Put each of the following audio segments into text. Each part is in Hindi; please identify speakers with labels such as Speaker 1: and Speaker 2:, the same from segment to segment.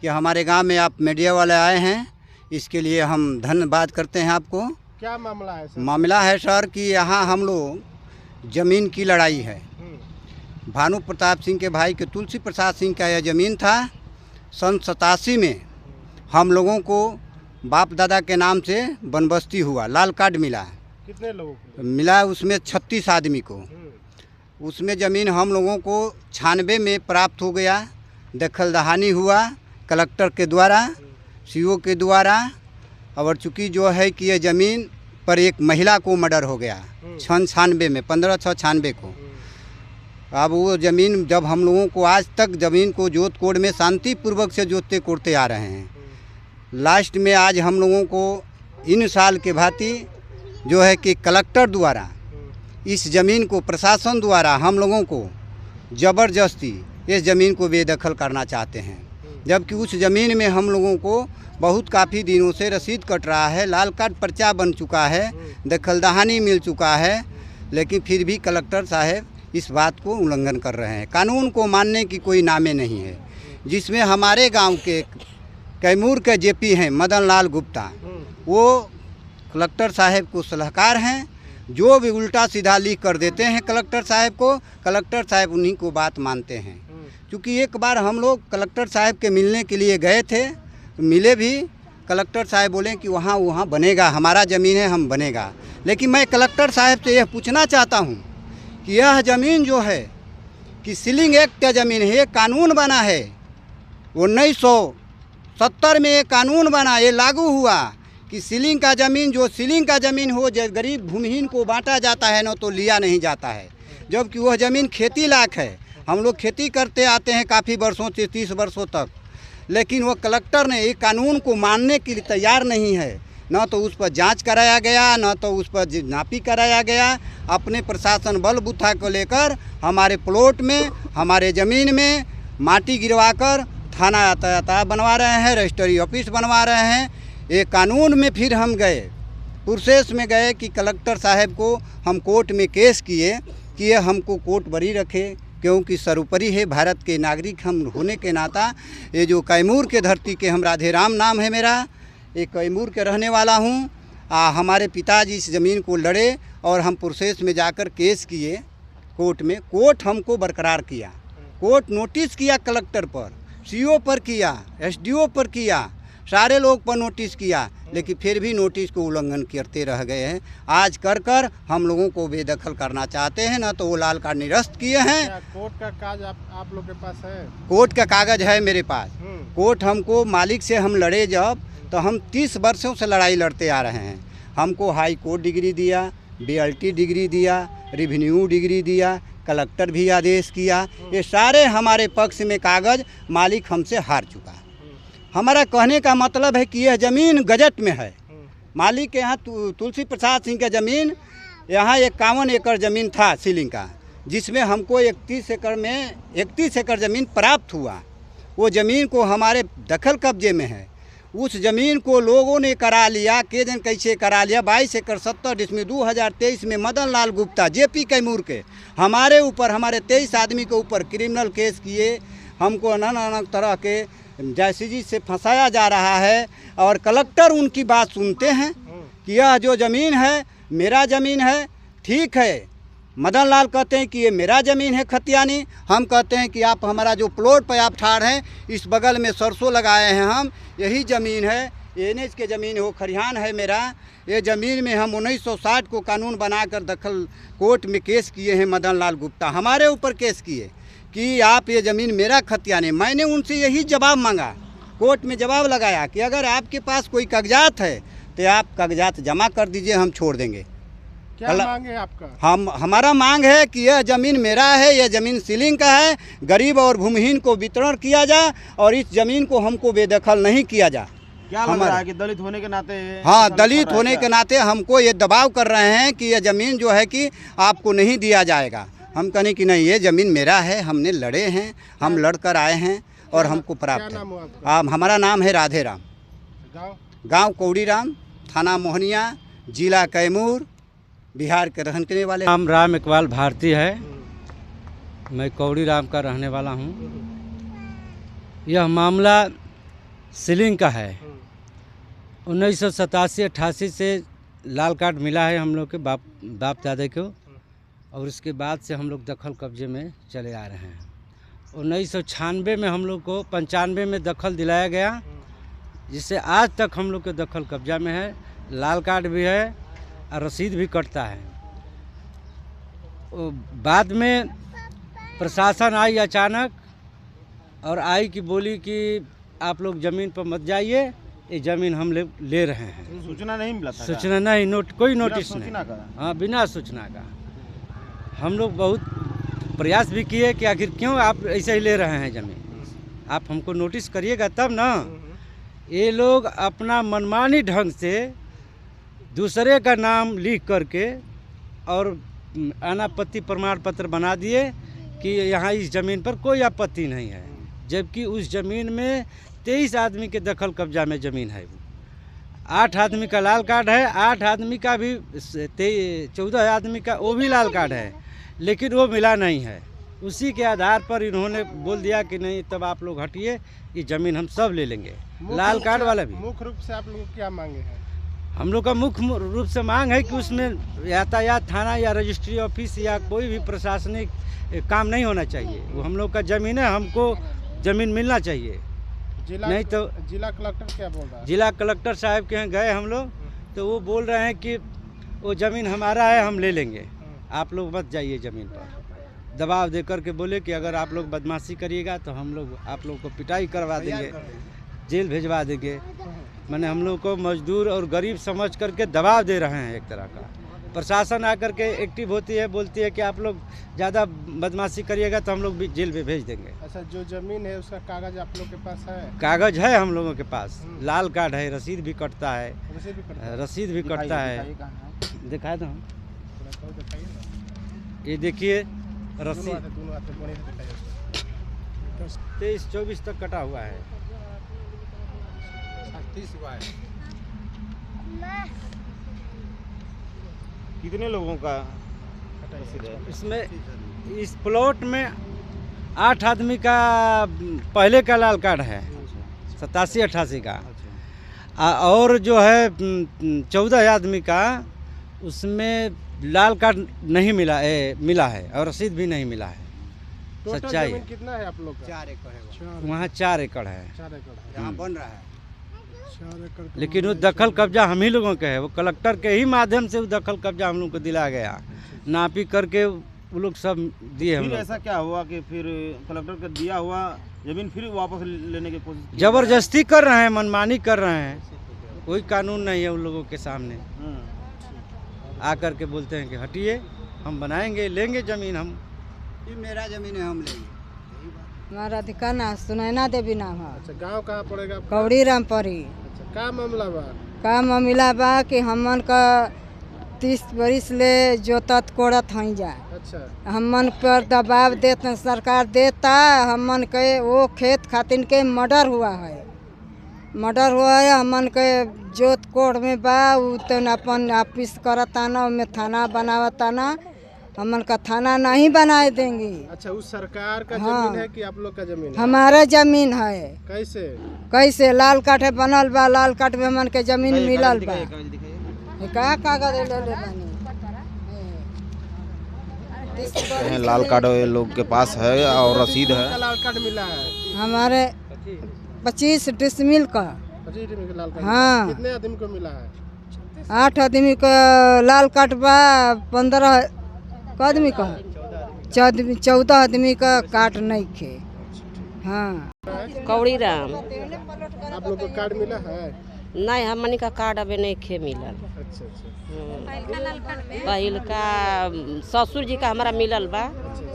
Speaker 1: कि हमारे गांव में आप मीडिया वाले आए हैं, इसके लिए हम धन्यवाद करते हैं आपको।
Speaker 2: क्या मामला है सर?
Speaker 1: मामला है सर कि यहाँ हम लोग ज़मीन की लड़ाई है। भानु प्रताप सिंह के भाई के तुलसी प्रसाद सिंह का यह ज़मीन था। सन 87 में हम लोगों को बाप दादा के नाम से बनबस्ती हुआ, लाल कार्ड मिला।
Speaker 2: कितने लोगों को
Speaker 1: मिला? उसमें 36 आदमी को। उसमें ज़मीन हम लोगों को 96 में प्राप्त हो गया। दखल दहानी हुआ कलेक्टर के द्वारा, सीओ के द्वारा। और चूँकि जो है कि यह ज़मीन पर एक महिला को मर्डर हो गया 96 में, 15/6/96 को। अब वो ज़मीन जब हम लोगों को आज तक ज़मीन को जोत कोड में शांतिपूर्वक से जोतते कोड़ते आ रहे हैं। लास्ट में आज हम लोगों को इन साल के भांति जो है कि कलेक्टर द्वारा इस ज़मीन को, प्रशासन द्वारा हम लोगों को ज़बरदस्ती इस ज़मीन को बेदखल करना चाहते हैं। जबकि उस ज़मीन में हम लोगों को बहुत काफ़ी दिनों से रसीद कट रहा है, लाल कार्ड पर्चा बन चुका है, दखलदहानी मिल चुका है, लेकिन फिर भी कलेक्टर साहब इस बात को उल्लंघन कर रहे हैं। कानून को मानने की कोई नामे नहीं है। जिसमें हमारे गांव के कैमूर के जेपी हैं मदन लाल गुप्ता, वो कलेक्टर साहब को सलाहकार हैं। जो भी उल्टा सीधा लिख कर देते हैं कलेक्टर साहब को, कलेक्टर साहब उन्हीं को बात मानते हैं। क्योंकि एक बार हम लोग कलेक्टर साहब के मिलने के लिए गए थे, मिले भी। कलेक्टर साहब बोले कि वहाँ बनेगा, हमारा ज़मीन है, हम बनेगा। लेकिन मैं कलेक्टर साहब से यह पूछना चाहता हूँ कि यह ज़मीन जो है कि सीलिंग एक्ट का ज़मीन है, ये कानून बना है 1970 में, ये कानून बना, ये लागू हुआ कि सीलिंग का ज़मीन, जो सीलिंग का ज़मीन हो, जो गरीब भूमिहीन को बांटा जाता है न तो लिया नहीं जाता है। जबकि वह ज़मीन खेती लायक है। हम लोग खेती करते आते हैं काफ़ी वर्षों से, 30 वर्षों तक। लेकिन वह कलेक्टर ने एक कानून को मानने के लिए तैयार नहीं है। न तो उस पर जांच कराया गया, न तो उस पर नापी कराया गया। अपने प्रशासन बल बुथा को लेकर हमारे प्लॉट में, हमारे ज़मीन में माटी गिरवाकर थाना यातायात बनवा रहे हैं, रजिस्ट्री ऑफिस बनवा रहे हैं। एक कानून में फिर हम गए, प्रोसेस में गए कि कलेक्टर साहब को हम कोर्ट में केस किए कि ये हमको कोर्ट बरी रखे, क्योंकि सर्वोपरि है भारत के नागरिक हम होने के नाता। ये जो कैमूर के धरती के, हम राधेराम नाम है मेरा, एक कैमूर के रहने वाला हूँ। हमारे पिताजी इस ज़मीन को लड़े और हम प्रोसेस में जाकर केस किए कोर्ट में। कोर्ट हमको बरकरार किया, कोर्ट नोटिस किया कलेक्टर पर, सीओ पर किया, एसडीओ पर किया, सारे लोग पर नोटिस किया, लेकिन फिर भी नोटिस को उल्लंघन करते रह गए हैं। आज कर हम लोगों को बेदखल करना चाहते हैं। ना तो वो लाल कार्ड निरस्त किए हैं।
Speaker 2: कोर्ट का कागज आप लोग के पास है?
Speaker 1: कोर्ट का कागज है मेरे पास। कोर्ट हमको, मालिक से हम लड़े जब, तो हम 30 वर्षों से लड़ाई लड़ते आ रहे हैं। हमको हाई कोर्ट डिग्री दिया, BLT डिग्री दिया, रेवेन्यू डिग्री दिया, कलेक्टर भी आदेश किया। ये सारे हमारे पक्ष में कागज मालिक हमसे हार चुका है। हमारा कहने का मतलब है कि यह ज़मीन गजट में है। मालिक के यहाँ तुलसी प्रसाद सिंह का ज़मीन, यहाँ 51 एकड़ ज़मीन था सीलिंग का, जिसमें हमको 31 एकड़ ज़मीन प्राप्त हुआ। वो ज़मीन को हमारे दखल कब्जे में है। उस ज़मीन को लोगों ने करा लिया, के जन कैसे करा लिया। 22 एकड़ 70 डिसमिल 2023 में मदन लाल गुप्ता जेपी कैमूर के हमारे ऊपर, हमारे 23 आदमी के ऊपर क्रिमिनल केस किए। हमको अनेक तरह के जायसीजी से फंसाया जा रहा है। और कलेक्टर उनकी बात सुनते हैं कि यह जो ज़मीन है मेरा ज़मीन है। ठीक है, मदन लाल कहते हैं कि ये मेरा ज़मीन है खतियानी। हम कहते हैं कि आप हमारा जो प्लॉट पर आप ठाड़ हैं, इस बगल में सरसों लगाए हैं हम, यही ज़मीन है, NH के ज़मीन हो, खरिहान है मेरा। ये ज़मीन में हम 1960 को कानून बनाकर दखल कोर्ट में केस किए हैं। मदन लाल गुप्ता हमारे ऊपर केस किए कि आप ये ज़मीन मेरा खतियानी। मैंने उनसे यही जवाब मांगा, कोर्ट में जवाब लगाया कि अगर आपके पास कोई कागजात है तो आप कागजात जमा कर दीजिए, हम छोड़ देंगे।
Speaker 2: क्या मांग है आपका?
Speaker 1: हमारा मांग है कि यह ज़मीन मेरा है, यह ज़मीन सीलिंग का है, गरीब और भूमिहीन को वितरण किया जाए और इस ज़मीन को हमको बेदखल नहीं किया जाए।
Speaker 2: क्या लग रहा है कि दलित होने के नाते?
Speaker 1: हाँ, दलित होने के नाते हमको ये दबाव कर रहे हैं कि यह ज़मीन जो है कि आपको नहीं दिया जाएगा। हम कहने कि नहीं, ये ज़मीन मेरा है, हमने लड़े हैं, हम लड़ कर आए हैं और हमको प्राप्त है। हमारा नाम है राधेराम, गाँव कौड़ीराम, थाना मोहनिया, जिला कैमूर, बिहार के रहने वाले।
Speaker 3: नाम राम इकबाल भारती है, मैं कौड़ीराम का रहने वाला हूँ। यह मामला सीलिंग का है। 1987-88 से लाल कार्ड मिला है हम लोग के बाप दादा को, और उसके बाद से हम लोग दखल कब्जे में चले आ रहे हैं। 1996 में हम लोग को 95 में दखल दिलाया गया, जिससे आज तक हम लोग के दखल कब्जा में है। लाल कार्ड भी है और रसीद भी कटता है। बाद में प्रशासन आई अचानक और आई कि बोली कि आप लोग ज़मीन पर मत जाइए, ये ज़मीन हम ले रहे हैं।
Speaker 2: सूचना नहीं मिला था?
Speaker 3: सूचना नहीं, कोई नोटिस नहीं।
Speaker 2: सूचना का?
Speaker 3: हाँ, बिना सूचना का। हम लोग बहुत प्रयास भी किए कि आखिर क्यों आप ऐसे ही ले रहे हैं ज़मीन, आप हमको नोटिस करिएगा तब ना। ये लोग अपना मनमानी ढंग से दूसरे का नाम लिख करके और अनापत्ति प्रमाण पत्र बना दिए कि यहाँ इस ज़मीन पर कोई आपत्ति नहीं है, जबकि उस ज़मीन में 23 आदमी के दखल कब्जा में ज़मीन है। 8 आदमी का लाल कार्ड है, 8 आदमी का भी 14 आदमी का वो भी लाल कार्ड है, लेकिन वो मिला नहीं है। उसी के आधार पर इन्होंने बोल दिया कि नहीं तब आप लोग हटिए, ये ज़मीन हम सब ले लेंगे। लाल कार्ड वाला भी।
Speaker 2: मुख्य रूप से आप लोगों को क्या मांगे हैं?
Speaker 3: हम लोग का मुख्य रूप से मांग है कि उसमें यातायात थाना या रजिस्ट्री ऑफिस या कोई भी प्रशासनिक काम नहीं होना चाहिए। वो हम लोग का ज़मीन है, हमको ज़मीन मिलना चाहिए। नहीं तो
Speaker 2: जिला कलेक्टर क्या बोल रहा है?
Speaker 3: जिला कलेक्टर साहब के यहाँ गए हम लोग, तो वो बोल रहे हैं कि वो ज़मीन हमारा है, हम ले लेंगे, आप लोग मत जाइए ज़मीन पर। दबाव दे कर के बोले कि अगर आप लोग बदमाशी करिएगा तो हम लोग आप लोग को पिटाई करवा देंगे, जेल भेजवा देंगे। मैंने हम लोग को मजदूर और गरीब समझ करके दबाव दे रहे हैं एक तरह का। प्रशासन आकर के एक्टिव होती है, बोलती है कि आप लोग ज़्यादा बदमाशी करिएगा तो हम लोग भी जेल में भेज देंगे।
Speaker 2: अच्छा, जो ज़मीन है उसका कागज़ आप लोग के पास है?
Speaker 3: कागज़ है हम लोगों के पास, लाल कार्ड है, रसीद भी कटता है। रसीद भी कटता है। दिखा दो, ये देखिए रसीद 23-24 तक कटा हुआ है।
Speaker 2: कितने लोगों का
Speaker 3: इसमें इस प्लॉट में 8 आदमी का पहले का लाल कार्ड है, 87-88 का, और जो है 14 आदमी का उसमें लाल कार्ड नहीं मिला है और रसीद भी नहीं मिला है। सच्चाई
Speaker 2: कितना है आप लोग का?
Speaker 1: 4 एकड़ है।
Speaker 3: वहाँ 4 एकड़ है,
Speaker 2: 4 एकड़
Speaker 1: यहाँ बन रहा है।
Speaker 2: 4 एकड़।
Speaker 3: लेकिन वो दखल कब्जा हम ही लोगों के है। वो कलेक्टर के ही माध्यम से वो दखल कब्जा हम लोग को दिलाया गया, नापी करके वो लोग सब दिए हम लोग।
Speaker 2: ऐसा क्या हुआ कि फिर कलेक्टर का दिया हुआ जमीन फिर वापस लेने की कोशिश?
Speaker 3: जबरदस्ती कर रहे हैं, मनमानी कर रहे हैं, कोई कानून नहीं है उन लोगों के सामने। आकर के बोलते हैं कि हटिए, हम बनाएंगे, लेंगे ज़मीन, हम
Speaker 1: ये मेरा ज़मीन है, हम लेंगे।
Speaker 4: हमारा ठिकाना सुनैना देवी नाम है।
Speaker 2: अच्छा, गांव कहाँ पड़ेगा?
Speaker 4: कौड़ी रामपुरी।
Speaker 2: अच्छा, का मामला बा?
Speaker 4: का मामला बा कि हमन का 30 बरिस ले जोतत कोड़त हई जा।
Speaker 2: अच्छा,
Speaker 4: हमन पर दबाव देता सरकार देता, हमन के वो खेत खातिन के मर्डर हुआ है। हमन के जोत कोड़ में बा, उ तो अपन ऑफिस करताना, में थाना बनावताना, हमन का थाना नहीं बनाए देंगे।
Speaker 2: अच्छा, उस सरकार का जमीन है कि आप लोग का जमीन है?
Speaker 4: हमारा जमीन है।
Speaker 2: कैसे
Speaker 4: लाल कार्ड बनल बा, लाल कार्ड में हमन के जमीन मिलल बा। का कागज ले ले बानी?
Speaker 5: लाल कार्ड लोग के पास है और रसीद है।
Speaker 2: लाल कार्ड मिला है
Speaker 4: हमारे 25 डिसमिल का।
Speaker 2: 25 डिसमिल का लाल कार्ड।
Speaker 4: हाँ।
Speaker 2: कितने आदमी को मिला है?
Speaker 4: 8 आदमी का लाल कार्ड बा, 15 आदमी का, 14 आदमी का कार्ड नहीं खे। हाँ।
Speaker 6: कौड़ी राम।
Speaker 2: आप लोग को कार्ड मिला है?
Speaker 6: नहीं, हमनी का कार्ड अभी नहीं खे मिलल।
Speaker 2: अच्छा अच्छा।
Speaker 6: पहिल का ससुर जी का हमारा मिलल बा।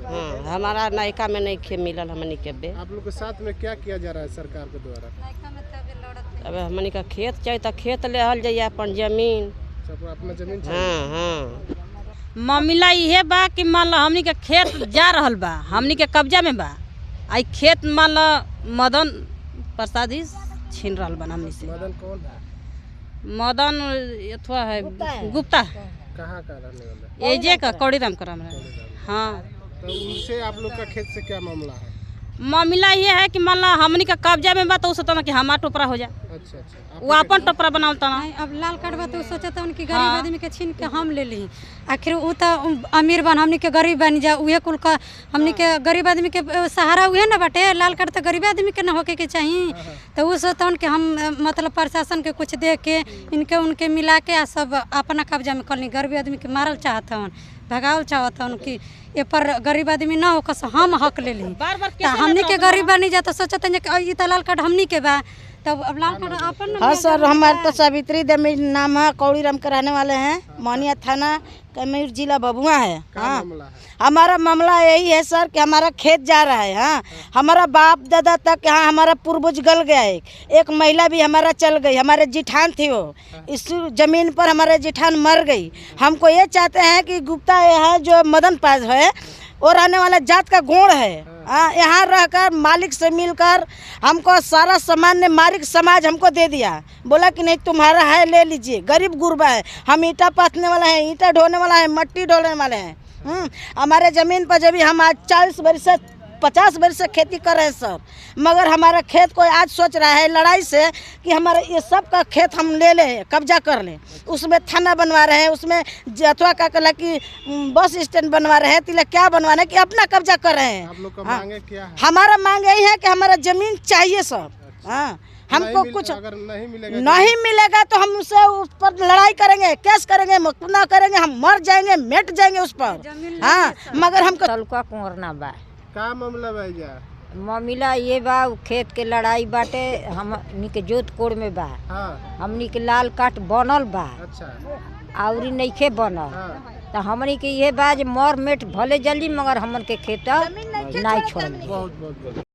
Speaker 6: हाँ, हमारा नयका में नहीं खे मिलल हमनी के बे।
Speaker 2: आप लोग के साथ में क्या किया जा रहा है सरकार के द्वारा?
Speaker 6: अब हमनी का खेत चाहिए तो खेत लेहल जाइए, अपन जमीन।
Speaker 2: अपना जमीन।
Speaker 6: हाँ हाँ।
Speaker 7: मामला इहे बा कि मान लो हमनी के खेत जा रहल बा, हमनी के कब्जा में बा। आई खेत मान लो मदन प्रसाद ही छीन रहल बा हमनी से।
Speaker 2: मदन कौन है?
Speaker 7: मदन अथवा है गुप्ता।
Speaker 2: कहाँ का रहने वाला?
Speaker 7: एजे का कौड़ी राम का नाम है। हाँ।
Speaker 2: तो उनसे आप लोग का खेत से क्या मामला है?
Speaker 7: मामला ये है कि मान ला हमनी का कब्जा में बा तो सोचता ना कि हमारा टोपरा हो जाए।
Speaker 8: अच्छा अच्छा
Speaker 7: वो अपन टोपरा बनावता ना।
Speaker 9: अब लाल कार्ड बा तो सोचता कि गरीब
Speaker 7: हाँ।
Speaker 9: आदमी के छीन के हम ले ली, आखिर वो तो अमीर बन हमनी के गरीब बन जा, उहे कुल का हमनी के गरीब आदमी के सहारा उहे ना बाटे। लाल कार्ड तो गरीब आदमी के ना होके के चाहिए। तो वो सोचता कि हम मतलब प्रशासन के कुछ दे के इनके उनके मिला के आ सब अपना कब्जा में कर ली। गरीब आदमी के मारल चाहता हूँ, भगावल चाहता हूँ कि ये पर गरीब आदमी ना होकर हम हक ले ली। तो हमनी के गरीब बनी जा तो सोचते हैं कि ये तो लाल कार्ड हमनी के बा, तब अब लाल कार्ड अपन।
Speaker 10: हाँ सर, हमारे तो सावित्री देवी नाम है, कौड़ी राम कराने वाले हैं, मोहनिया थाना कैमूर जिला भभुआ है। हाँ, हमारा मामला यही है सर कि हमारा खेत जा रहा है। हाँ, हमारा बाप दादा तक यहाँ हमारा पूर्वज गल गया है। एक महिला भी हमारा चल गई, हमारे जिठान थी वो, इस जमीन पर हमारे जिठान मर गई। हमको ये चाहते हैं कि गुप्ता है जो मदन पास है और रहने वाला जात का गुण है। यहाँ रहकर मालिक से मिलकर हमको सारा सामान्य मालिक समाज हमको दे दिया, बोला कि नहीं तुम्हारा है ले लीजिए। गरीब गुरबा है, हम ईंटा पाथने वाला है, ईंटा ढोने वाला है, मट्टी ढोने वाले हैं। हमारे ज़मीन पर जब हम आज 40 वर्ष से 50 वर्ष से खेती कर रहे हैं सर, मगर हमारा खेत कोई आज सोच रहा है लड़ाई से कि हमारा ये सब का खेत हम ले लें, कब्जा कर लें। उसमें थाना बनवा रहे हैं, उसमें जथुआ का कला की बस स्टैंड बनवा रहे हैं, तिलक क्या बनवा रहे हैं कि अपना कब्जा कर रहे हैं।
Speaker 8: आप लोग का मांगे क्या है?
Speaker 10: हमारा मांग यही है कि हमारा ज़मीन चाहिए सर। हाँ, हमको कुछ
Speaker 8: अगर नहीं मिलेगा
Speaker 10: तो हम उससे उस पर लड़ाई करेंगे, केस करेंगे, मुकदमा करेंगे, हम मर जाएंगे, मिट जाएंगे उस पर। हाँ, मगर हमको
Speaker 4: तलुका कुंवरना बा
Speaker 8: का मामला भाईजा?
Speaker 4: मामला ये बा खेत के लड़ाई बाटे, हमनी के जोत कोड़ में बा।
Speaker 8: हाँ,
Speaker 4: हमनी के लाल काट बनल बा,
Speaker 8: अच्छा,
Speaker 4: आवरी नइखे बनल।
Speaker 8: हाँ,
Speaker 4: तो हमनी के ये बा जे मर मिट भले जल्दी, मगर हमन के खेत नहीं छोड़।
Speaker 8: बहुत बहुत